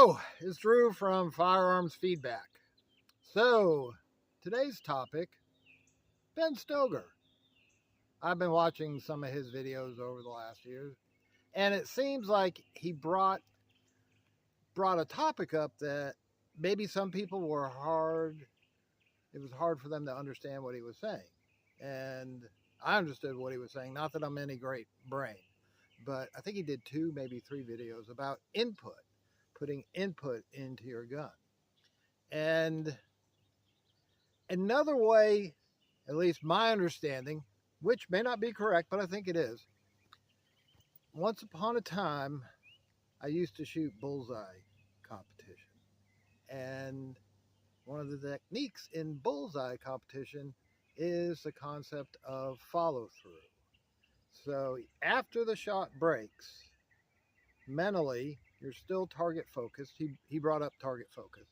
Hello, it's Drew from Firearms Feedback. So, today's topic, Ben Stoeger. I've been watching some of his videos over the last years, and it seems like he brought a topic up that maybe some people it was hard for them to understand what he was saying. And I understood what he was saying, not that I'm any great brain, but I think he did 2, maybe 3 videos about putting input into your gun. And another way, at least my understanding, which may not be correct, but I think it is. Once upon a time, I used to shoot bullseye competition. And one of the techniques in bullseye competition is the concept of follow through. So after the shot breaks, mentally, you're still target focused. He brought up target focus.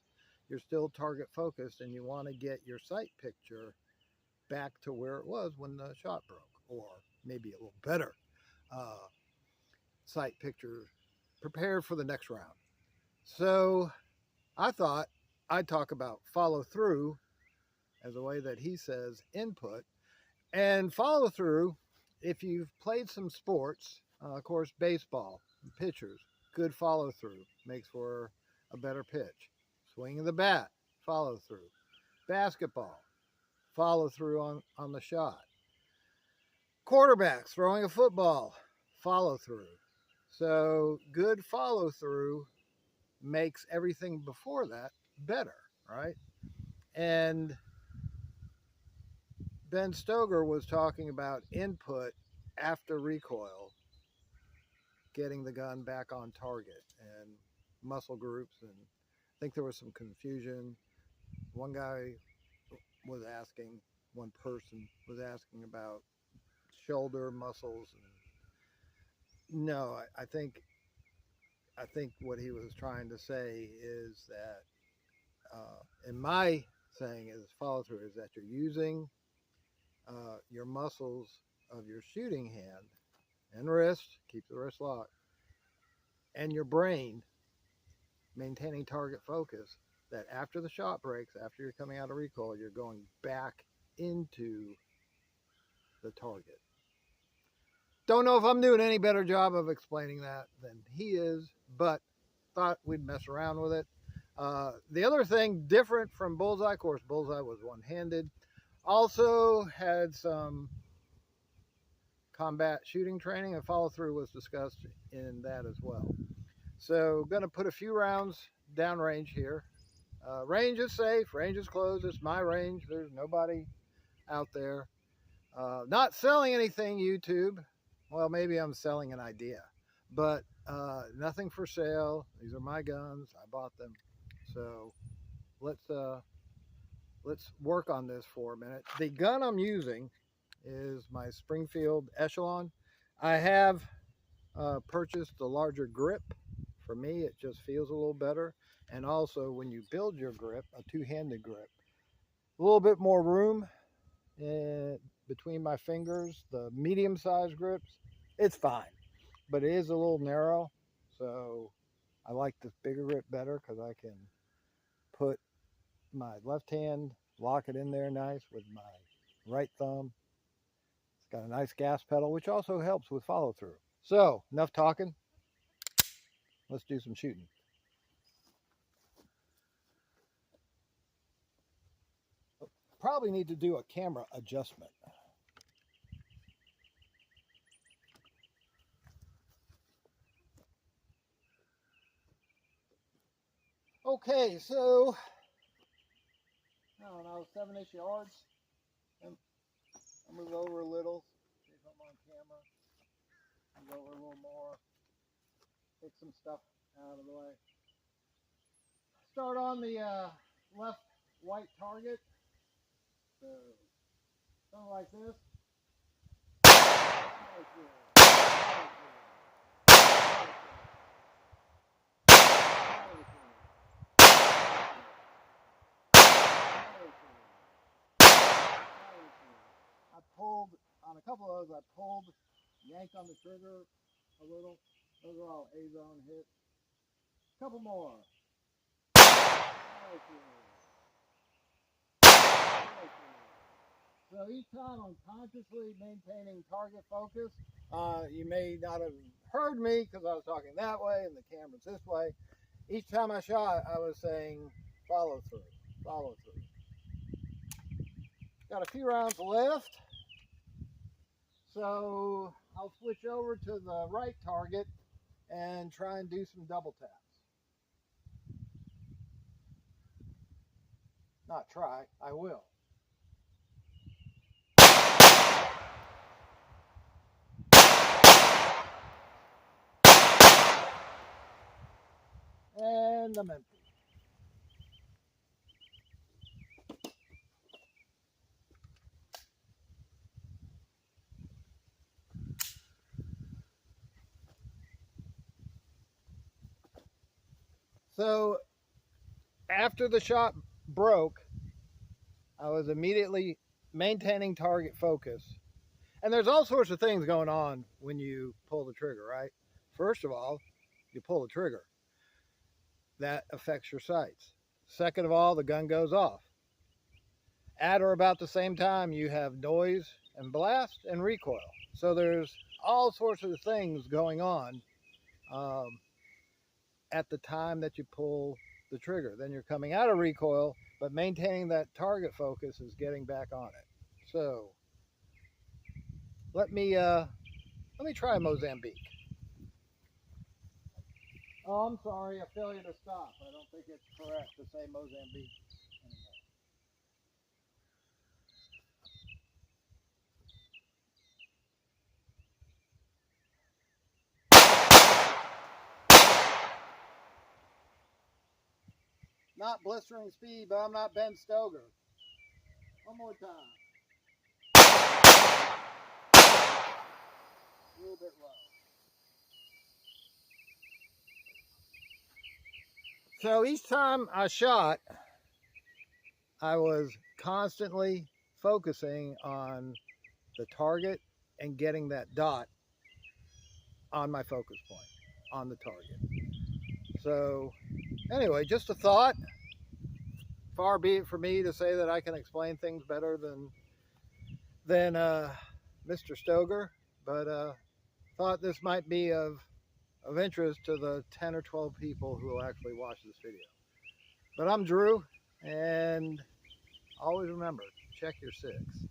You're still target focused, and you want to get your sight picture back to where it was when the shot broke, or maybe a little better sight picture, prepared for the next round. So I thought I'd talk about follow through as a way that he says input. And follow through, if you've played some sports, of course, baseball, pitchers, good follow through makes for a better pitch. Swing of the bat, follow through. Basketball, follow through on the shot. Quarterbacks throwing a football, follow through. So good follow through makes everything before that better, right? And Ben Stoeger was talking about input after recoil, getting the gun back on target, and muscle groups. And I think there was some confusion. One person was asking about shoulder muscles. And no, I think what he was trying to say is that, in my saying is follow through, is that you're using your muscles of your shooting hand and wrist, keep the wrist locked, and your brain maintaining target focus, that after the shot breaks, after you're coming out of recoil, you're going back into the target. Don't know if I'm doing any better job of explaining that than he is, but thought we'd mess around with it. The other thing different from bullseye, of course, bullseye was one-handed. Also had some combat shooting training, and follow through was discussed in that as well. So going to put a few rounds downrange here. Range is safe, range is closed. It's my range. There's nobody out there. Not selling anything, YouTube. Well, maybe I'm selling an idea, but nothing for sale. These are my guns. I bought them. So let's work on this for a minute. The gun I'm using is my Springfield Echelon. I have purchased a larger grip. For me, it just feels a little better. And also, when you build your grip, a two-handed grip, a little bit more room between my fingers. The medium-sized grips, it's fine, but it is a little narrow. So I like this bigger grip better because I can put my left hand, lock it in there nice with my right thumb. It's got a nice gas pedal, which also helps with follow through. So enough talking. Let's do some shooting. Probably need to do a camera adjustment. Okay, so I don't know, 7-ish yards. And I'll move over a little, see if I'm on camera. Move over a little more. Take some stuff out of the way. Start on the left white target. So something like this. I pulled on a couple of those. I yanked on the trigger a little. Those are all A-zone hits. A couple more. So each time I'm consciously maintaining target focus. You may not have heard me because I was talking that way and the camera's this way. Each time I shot, I was saying follow through, follow through. Got a few rounds left, so I'll switch over to the right target and try and do some double taps. Not try, I will. And I'm empty. So after the shot broke, I was immediately maintaining target focus. And there's all sorts of things going on when you pull the trigger, right? First of all, you pull the trigger. That affects your sights. Second of all, the gun goes off. At or about the same time, you have noise and blast and recoil. So there's all sorts of things going on at the time that you pull the trigger. Then you're coming out of recoil, but maintaining that target focus is getting back on it. So let me try Mozambique. Oh, I'm sorry, a failure to stop. I don't think it's correct to say Mozambique anymore. Not blistering speed, but I'm not Ben Stoeger. One more time. A little bit low. So each time I shot, I was constantly focusing on the target and getting that dot on my focus point, on the target. So anyway, just a thought. Far be it for me to say that I can explain things better than Mr. Stoeger, but thought this might be of interest to the 10 or 12 people who will actually watch this video. But I'm Drew, and always remember, check your six.